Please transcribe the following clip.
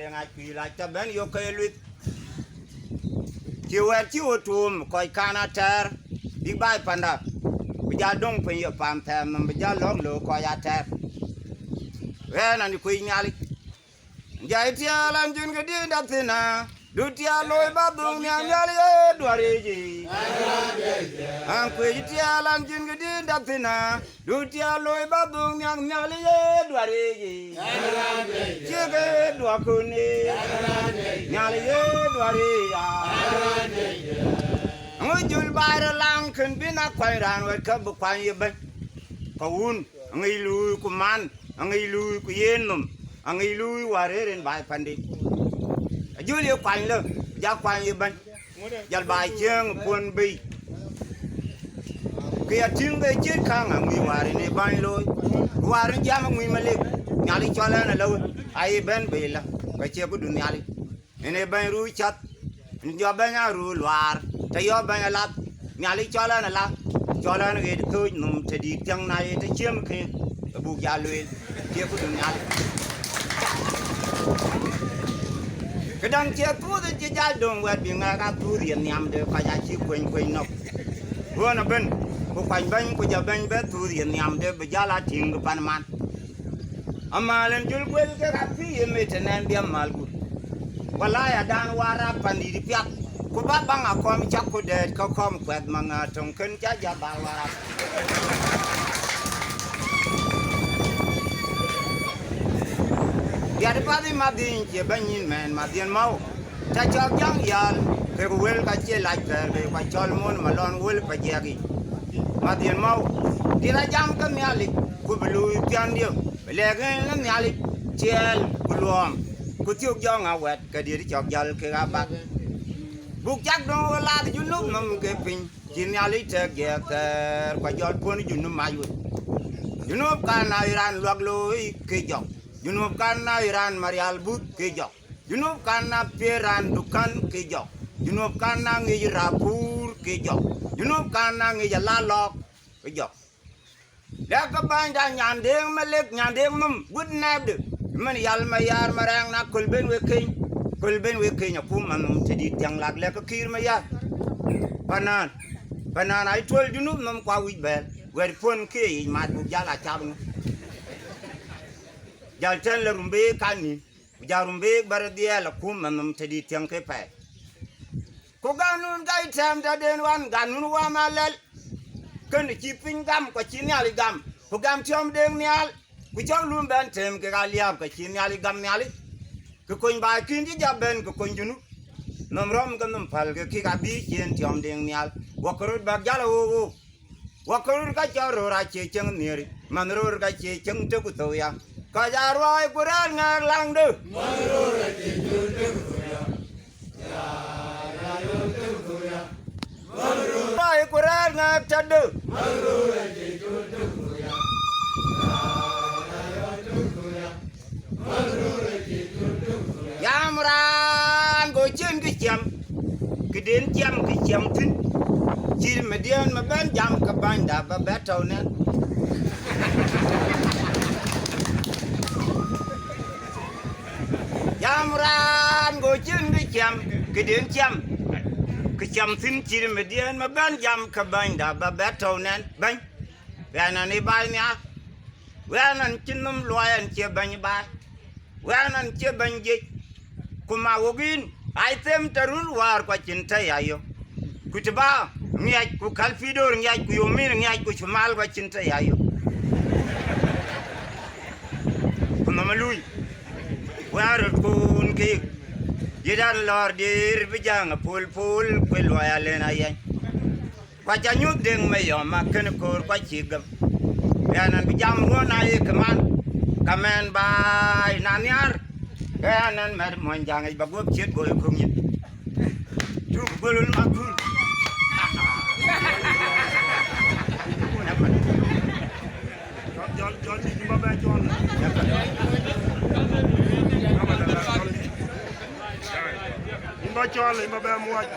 de ngai pi la ta ben yo ke lut chiu et chiu tum koi kana ter big bai panda bija dong pe yo pam tem nam bija long lo ko ya ter we na ni kui nyali jai tia lan jun ke di da tina du tia loy ba dung nyam nyali duare ji an kui tia lan jun ke di da tina du tia loy ba dung nyam nyali duare ji che ke dua kuni nyali duare ya ngôi chùa bài ra lang khẩn biết nát quay ra rồi các bậc quay như bên cầu ngay lui của man ngay lui của yên nằm ngay lui qua đấy đến bài phần đi dưới liều quay lên giá quay như bên giá bài chương quân bi kia chương cái chết khang ngay qua đấy này bay lôi qua đấy giá mà ngay mà lên nhà đi cho lên là lâu ai bên bị là cái chiếc của đường nhà đi này bên rui chặt do bên nhà rui loar ta yo ba la nyali chola na la chola na ge tu num te di tyang na ye te chem khe bu ya lwe che ku dun nyali ke dang che ku de che ja dong wa bi nga ka tu rian nyam de ka ya chi kwen kwen no wo na ben ku kwan ban ku ja ben be tu rian nyam de be ja la ting pan man amalen jul kwel ke ka pi ye me te nan bi amal ku wala ya dan wara pandi di piak ku ba bang a kom chak ku de ko kom kwet manga tong ken cha ja ba wara ya de pa di ma din che ban yin men ma din mau ta chok jang yal ke wel ka che la ter be kwa chol mon ma lon wel pa je gi ma din mau di la jam ka mi ali ku blu pian dio le gen la mi ali chel ku luom ku tiok jong a wet ka di chok yal ke ga ba buk jak do la ju num nam ke pin chin ya li te ge ke kwa jol pon ju num ma yu ju num ka na iran lok loi ke jok ju num ka na iran marial but ke jok ju num ka na peran dukan ke jok ju num ka na ngi rapur ke jok ju num ka na ngi la lok ke jok da ka ban da nyan deng ma lek nyan deng num gut na de man yal ma yar marang na kul ben we king kul ben we kenya kum manum te di tiang lag le ka kir ma ya panan ai tol junub nam kwa wi bel wer pon ke ma bu jala cham jal ten le rumbe kani ja rumbe bar dia la kum manum te di tiang ke pa ko ganun gai tem da den wan ganun wa ma lel ken chi pin gam ko chi nyali gam ko gam chom den nyal ku chom lum ben tem ke ga liab ka chi nyali gam nyali ke koin ba kin di jaben ke koin junu nom rom ke nom pal ke ki ga bi chen tiom ding nyal wakrut ba jala wo wakrut ka charo ra che cheng niri manrur ka che cheng te ku to ya ka ja roi ku ra ngang lang de manrur ra che cheng te ku to ya ya yo te ku to ya manrur roi ku ra ngang cha de manrur ra che cheng te ku to ya Yamran go chen ke cham ke den cham ke cham tin chil median ma ban jam ka ban da ba beto ne Yamran go chen ke cham ke den cham ke cham tin chil median ma ban jam ka ban da ba beto ne ban yana ni ba nya wanan chinnum loyan che ban ba wanan che ban je kuma wogin ai tem tarul war kwa cinta yayo kutba ngiyaj ku kalfidor ngiyaj ku yomir ngiyaj ku chumal kwa cinta yayo kuma malui war kun ke yedan lor dir bijang pul kwel wayalen ayen kwa janyut deng me yo makken kor kwa chigam yanan bijam wona ye kamen bai nanyar kanan mer monjang ai bagop chet gol kum yin tu golul makul jol ni mbaba jol mbaba jol mbaba muaj